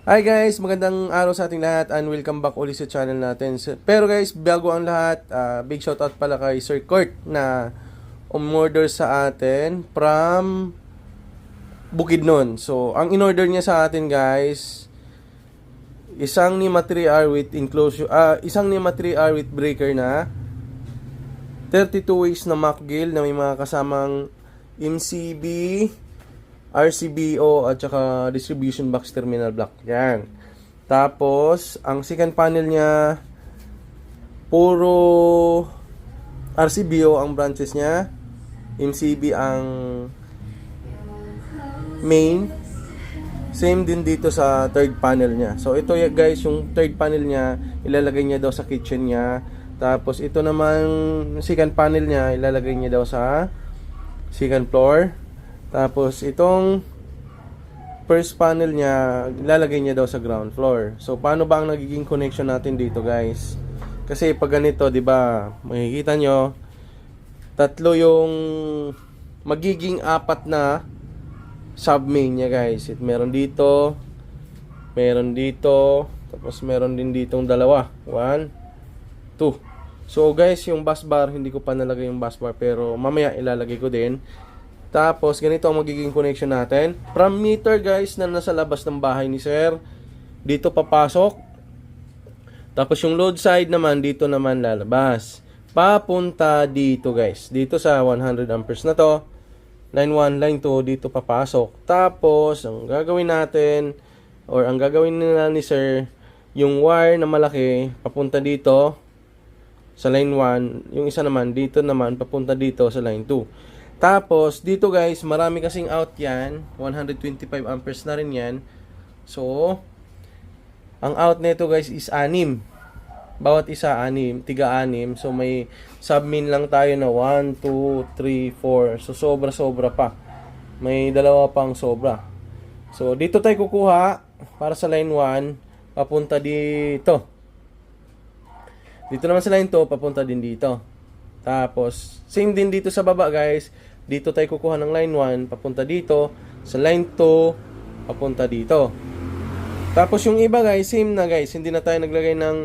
Hi guys, magandang araw sa ating lahat and welcome back ulit sa channel natin. Pero guys, bago ang lahat, big shoutout pala kay Sir Kurt na umorder sa atin from Bukidnon. So, ang in-order niya sa atin guys, isang NEMA 3R with enclosure, isang NEMA 3R with breaker na 32 ways na MacGill na may mga kasamang MCB, RCBO at saka distribution box terminal block. Yan. Tapos, ang second panel niya, puro RCBO ang branches niya. MCB ang main. Same din dito sa third panel niya. So, ito guys, yung third panel niya, ilalagay niya daw sa kitchen niya. Tapos, ito naman, second panel niya, ilalagay niya daw sa second floor. Tapos, itong first panel niya, ilalagay niya daw sa ground floor. So, paano ba ang nagiging connection natin dito, guys? Kasi pag ganito, di ba, makikita nyo, tatlo yung magiging apat na submain niya, guys. Meron dito, tapos meron din ditong dalawa. 1, 2. So, guys, yung bus bar, hindi ko pa nalagay yung bus bar, pero mamaya ilalagay ko din. Tapos, ganito ang magiging connection natin. From meter, guys, na nasa labas ng bahay ni Sir, dito papasok. Tapos, yung load side naman, dito naman lalabas. Papunta dito, guys. Dito sa 100 amperes na to. Line 1, line 2, dito papasok. Tapos, ang gagawin natin, or ang gagawin nila ni Sir, yung wire na malaki, papunta dito sa line 1. Yung isa naman, dito naman, papunta dito sa line 2. Tapos, dito guys, marami kasing out yan. 125 amperes na rin yan. So, ang out nito guys is 6. Bawat isa 6, tiga-6. So, may submin lang tayo na 1, 2, 3, 4. So, sobra-sobra pa. May dalawa pang sobra. So, dito tayo kukuha para sa line 1, papunta dito. Dito naman sa line 2, papunta din dito. Tapos, same din dito sa baba guys. Dito tayo kukuha ng line 1, papunta dito. Sa line 2, papunta dito. Tapos yung iba guys, same na guys. Hindi na tayo naglagay ng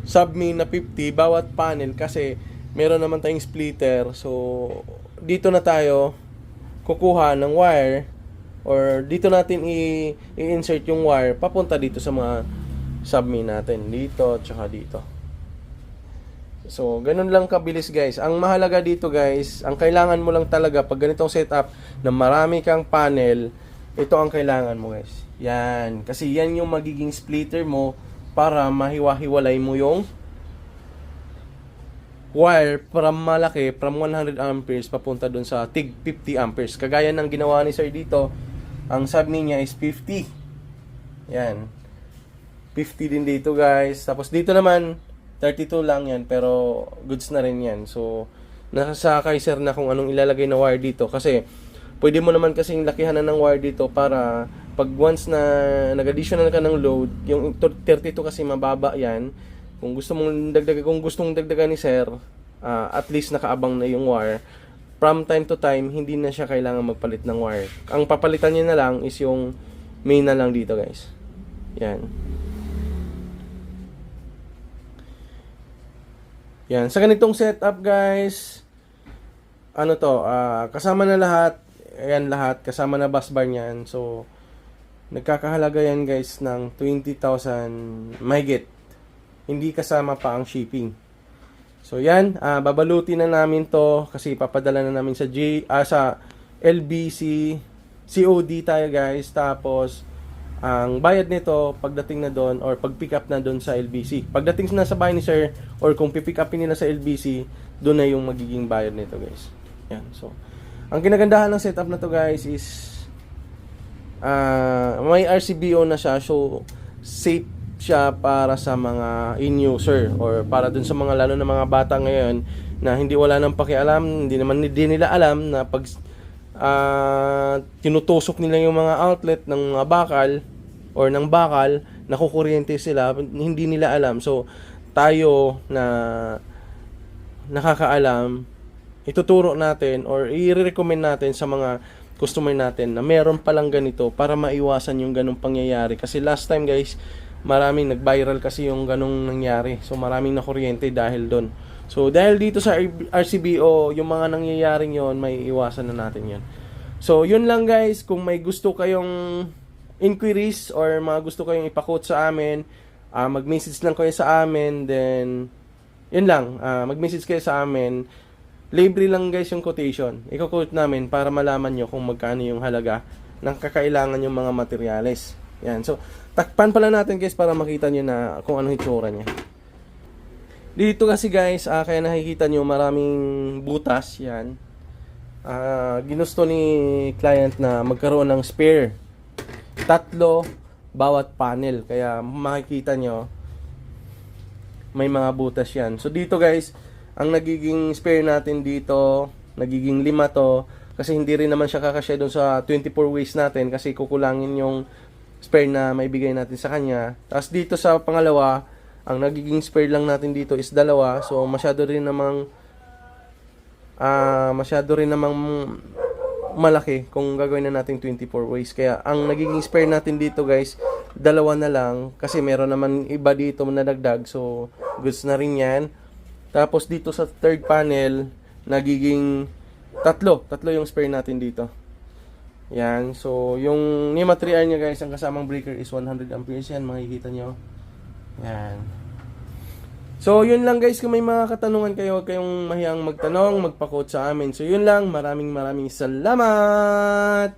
submain na 50 bawat panel kasi meron naman tayong splitter. So, dito na tayo kukuha ng wire or dito natin i-insert yung wire papunta dito sa mga submain natin. Dito, tsaka dito. So, ganun lang kabilis guys. Ang mahalaga dito guys, ang kailangan mo lang talaga pag ganitong setup na marami kang panel, ito ang kailangan mo guys. Yan. Kasi yan yung magiging splitter mo para mahiwa-hiwalay mo yung wire from malaki, from 100 amperes papunta dun sa tig 50 amperes. Kagaya ng ginawa ni Sir dito, ang submain niya is 50. Yan. 50 din dito guys. Tapos dito naman, 32 lang yan, pero goods na rin yan. So, nasa kay Sir na kung anong ilalagay na wire dito. Kasi, pwede mo naman kasing lakihan na ng wire dito para pag once na nag-additional ka ng load, yung 32 kasi mababa yan. Kung gusto mong dagdagan ni Sir, at least nakaabang na yung wire. From time to time, hindi na siya kailangan magpalit ng wire. Ang papalitan niya na lang is yung main na lang dito guys. Yan. Yan, sa ganitong setup guys, ano to, kasama na lahat, ayan lahat, kasama na bus bar niyan. So, nagkakahalaga yan guys ng 20,000 mahigit. Hindi kasama pa ang shipping. So, yan, babalutin na namin to kasi papadala na namin sa sa LBC, COD tayo guys. Tapos, ang bayad nito pagdating na doon or pag-pick up na doon sa LBC. Pagdating na sa bahay ni Sir or kung pipick upin nila sa LBC, doon na yung magiging bayad nito guys. Yan. So, ang kinagandahan ng setup na to guys is may RCBO na siya. So, safe siya para sa mga in-user or para doon sa mga lalo na mga bata ngayon na hindi wala nang pakialam, hindi nila alam na pag tinutusok nila yung mga outlet ng mga bakal or ng bakal, nakukuryente sila, hindi nila alam. So, tayo na nakakaalam, ituturo natin or i-recommend natin sa mga customer natin na meron palang ganito para maiwasan yung ganong pangyayari. Kasi last time guys, maraming nag-viral kasi yung ganong nangyari. So maraming nakuryente dahil doon. So dahil dito sa RCBO, yung mga nangyayaring yon, may iwasan na natin yon. So yun lang guys, kung may gusto kayong inquiries or mga gusto kayong ipa-quote sa amin, mag-message lang kayo sa amin, then yun lang, mag-message kayo sa amin. Libre lang guys yung quotation. I-quote namin para malaman nyo kung magkano yung halaga ng kakailangan yung mga materyales. Yan. So, takpan pala natin guys para makita nyo na kung anong itsura niya. Dito kasi guys, kaya nakikita nyo maraming butas. Yan. Ginusto ni client na magkaroon ng spare. 3 bawat panel. Kaya makikita nyo may mga butas yan. So dito guys, ang nagiging spare natin dito, nagiging 5 to. Kasi hindi rin naman siya kakasya doon sa 24 ways natin. Kasi kukulangin yung spare na may bigay natin sa kanya. Tapos dito sa pangalawa, ang nagiging spare lang natin dito is 2. So masyado rin namang malaki kung gagawin na natin 24 ways. Kaya ang nagiging spare natin dito guys, 2 na lang. Kasi meron naman iba dito na dagdag. So goods na rin yan. Tapos dito sa third panel, nagiging 3 yung spare natin dito. Yan. So yung NEMA 3R nya guys, ang kasamang breaker is 100 amperes yan. Makikita nyo. Yan. So yun lang guys, kung may mga katanungan kayo, huwag kayong mahiyang magtanong, magpa-quote sa amin. So yun lang, maraming salamat!